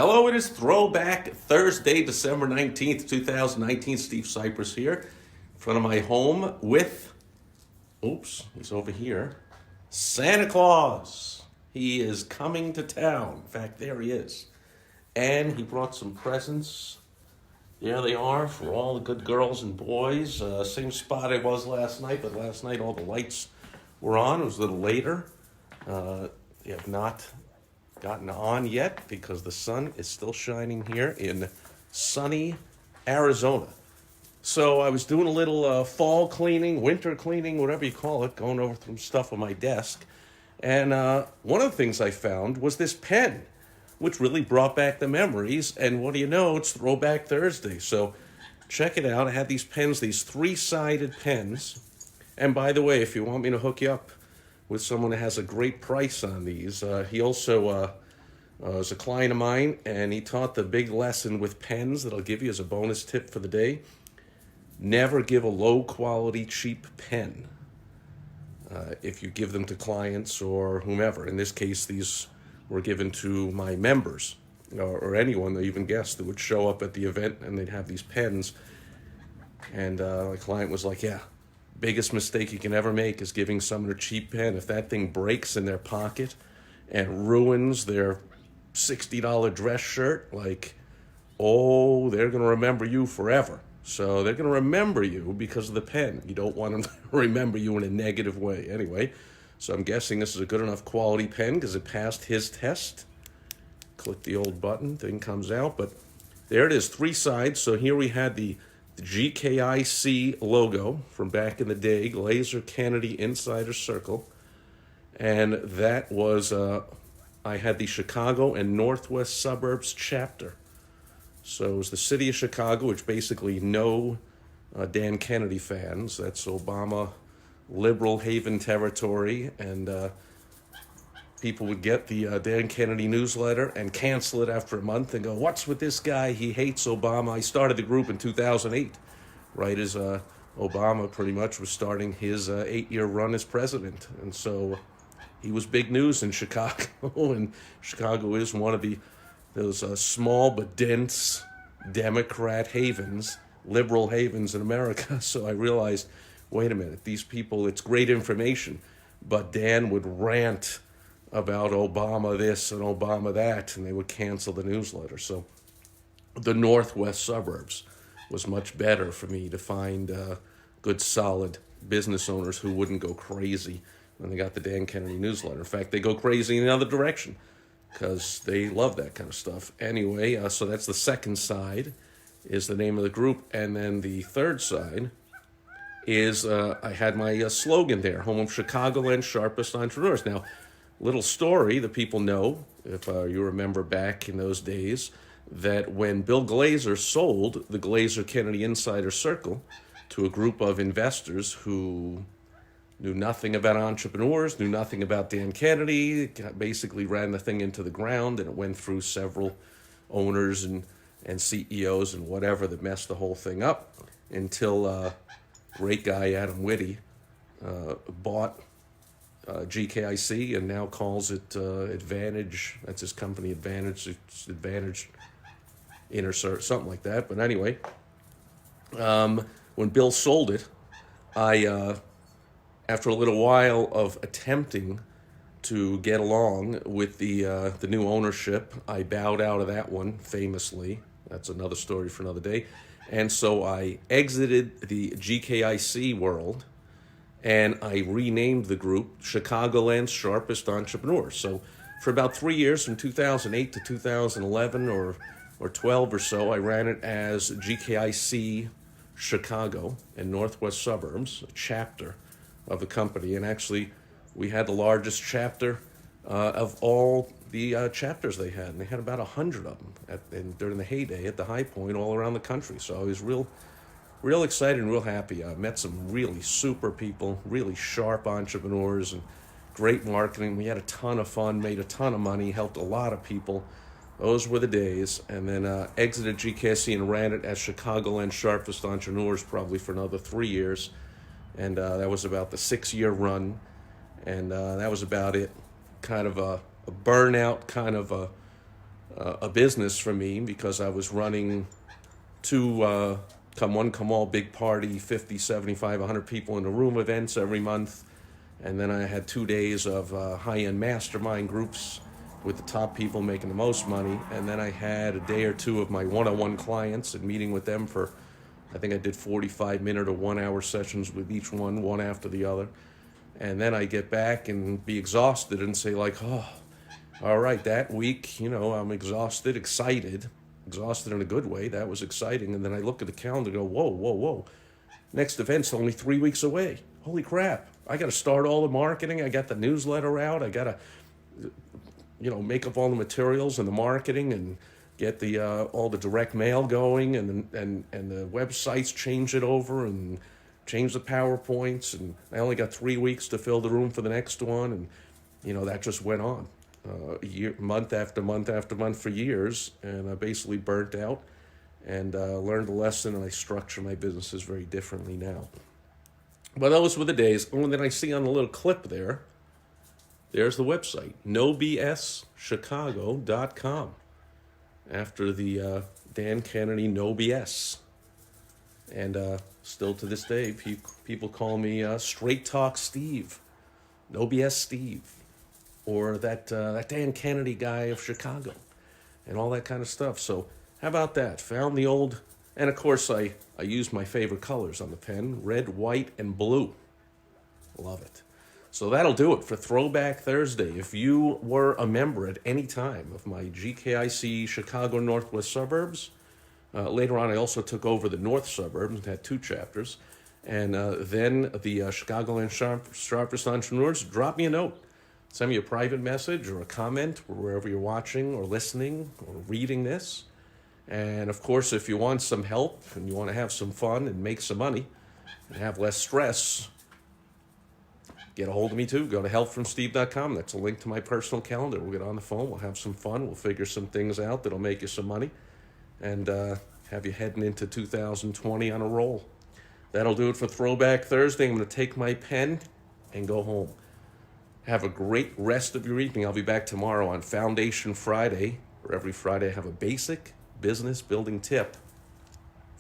Hello, it is Throwback Thursday, December 19th, 2019. Steve Sipress here in front of my home with, he's over here, Santa Claus. He is coming to town. In fact, there he is. And he brought some presents. There they are for all the good girls and boys. Same spot I was last night, but last night all the lights were on. It was a little later. They have not gotten on yet because the sun is still shining here in sunny Arizona. So I was doing a little fall cleaning, winter cleaning, whatever you call it, going over some stuff on my desk. And one of the things I found was this pen, which really brought back the memories. And what do you know? It's Throwback Thursday. So check it out. I had these pens, these three-sided pens. And by the way, if you want me to hook you up with someone that has a great price on these, he also is a client of mine, and he taught the big lesson with pens that I'll give you as a bonus tip for the day. Never give a low-quality, cheap pen if you give them to clients or whomever. In this case, these were given to my members or anyone, or even guests that would show up at the event, and they'd have these pens. And my client was like, yeah, biggest mistake you can ever make is giving someone a cheap pen. If that thing breaks in their pocket and ruins their $60 dress shirt, they're going to remember you forever. So they're going to remember you because of the pen. You don't want them to remember you in a negative way. Anyway, so I'm guessing this is a good enough quality pen because it passed his test. Click the old button, thing comes out. But there it is, three sides. So here we had the GKIC logo from back in the day, Glazer-Kennedy Insider Circle. And that was, I had the Chicago and Northwest Suburbs chapter. So it was the city of Chicago, which basically no Dan Kennedy fans. That's Obama liberal haven territory. And people would get the Dan Kennedy newsletter and cancel it after a month and go, what's with this guy? He hates Obama. I started the group in 2008, right as Obama pretty much was starting his 8-year run as president. And so he was big news in Chicago, and Chicago is one of those small but dense Democrat havens, liberal havens in America. So I realized, wait a minute, these people, it's great information, but Dan would rant about Obama this and Obama that, and they would cancel the newsletter. So the Northwest Suburbs was much better for me to find good, solid business owners who wouldn't go crazy when they got the Dan Kennedy newsletter. In fact, they go crazy in the other direction because they love that kind of stuff. Anyway, so that's the second side is the name of the group. And then the third side is I had my slogan there, home of Chicagoland's sharpest entrepreneurs. Now, little story that people know, if you remember back in those days, that when Bill Glazer sold the Glazer-Kennedy Insider Circle to a group of investors who knew nothing about entrepreneurs, knew nothing about Dan Kennedy, basically ran the thing into the ground, and it went through several owners and CEOs and whatever that messed the whole thing up until great guy Adam Whitty bought GKIC and now calls it Advantage. That's his company, Advantage. It's Advantage Inner Circle, something like that. But anyway, when Bill sold it, I after a little while of attempting to get along with the new ownership, I bowed out of that one famously. That's another story for another day. And so I exited the GKIC world, and I renamed the group Chicagoland's Sharpest Entrepreneurs. So for about 3 years, from 2008 to 2011 or 12 or so, I ran it as GKIC Chicago and Northwest Suburbs, a chapter of the company. And actually, we had the largest chapter of all the chapters they had. And they had about 100 of them during the heyday, at the high point, all around the country. So I was real excited and real happy. I met some really super people, really sharp entrepreneurs, and great marketing. We had a ton of fun, made a ton of money, helped a lot of people. Those were the days. And then exited GKC and ran it as Chicagoland's Sharpest Entrepreneurs probably for another 3 years. And that was about the 6-year run. And that was about it. Kind of a burnout, kind of a a business for me because I was running two come one, come all big party, 50, 75, 100 people in the room events every month. And then I had 2 days of high-end mastermind groups with the top people making the most money. And then I had a day or two of my one-on-one clients and meeting with them for, I think I did 45-minute or 1 hour sessions with each one after the other. And then I get back and be exhausted and say like, oh, all right, that week, I'm exhausted in a good way. That was exciting. And then I look at the calendar and go, whoa, whoa, whoa. Next event's only 3 weeks away. Holy crap. I got to start all the marketing. I got the newsletter out. I got to, make up all the materials and the marketing and get the all the direct mail going and the websites, change it over and change the PowerPoints. And I only got 3 weeks to fill the room for the next one. And, that just went on. Month after month after month for years, and I basically burnt out and learned a lesson, and I structure my businesses very differently now. But those were the days. And then I see on the little clip there's the website, nobschicago.com, after the Dan Kennedy No BS. And still to this day, people call me Straight Talk Steve, No BS Steve, or that Dan Kennedy guy of Chicago, and all that kind of stuff. So how about that? Found the old, and of course I use my favorite colors on the pen, red, white, and blue. Love it. So that'll do it for Throwback Thursday. If you were a member at any time of my GKIC Chicago Northwest Suburbs, later on I also took over the North Suburbs and had 2 chapters, and then the Chicagoland Sharpest Entrepreneurs, drop me a note. Send me a private message or a comment wherever you're watching or listening or reading this. And of course, if you want some help and you want to have some fun and make some money and have less stress, get a hold of me too. Go to helpfromsteve.com. That's a link to my personal calendar. We'll get on the phone. We'll have some fun. We'll figure some things out that'll make you some money and have you heading into 2020 on a roll. That'll do it for Throwback Thursday. I'm going to take my pen and go home. Have a great rest of your evening. I'll be back tomorrow on Foundation Friday, where every Friday I have a basic business building tip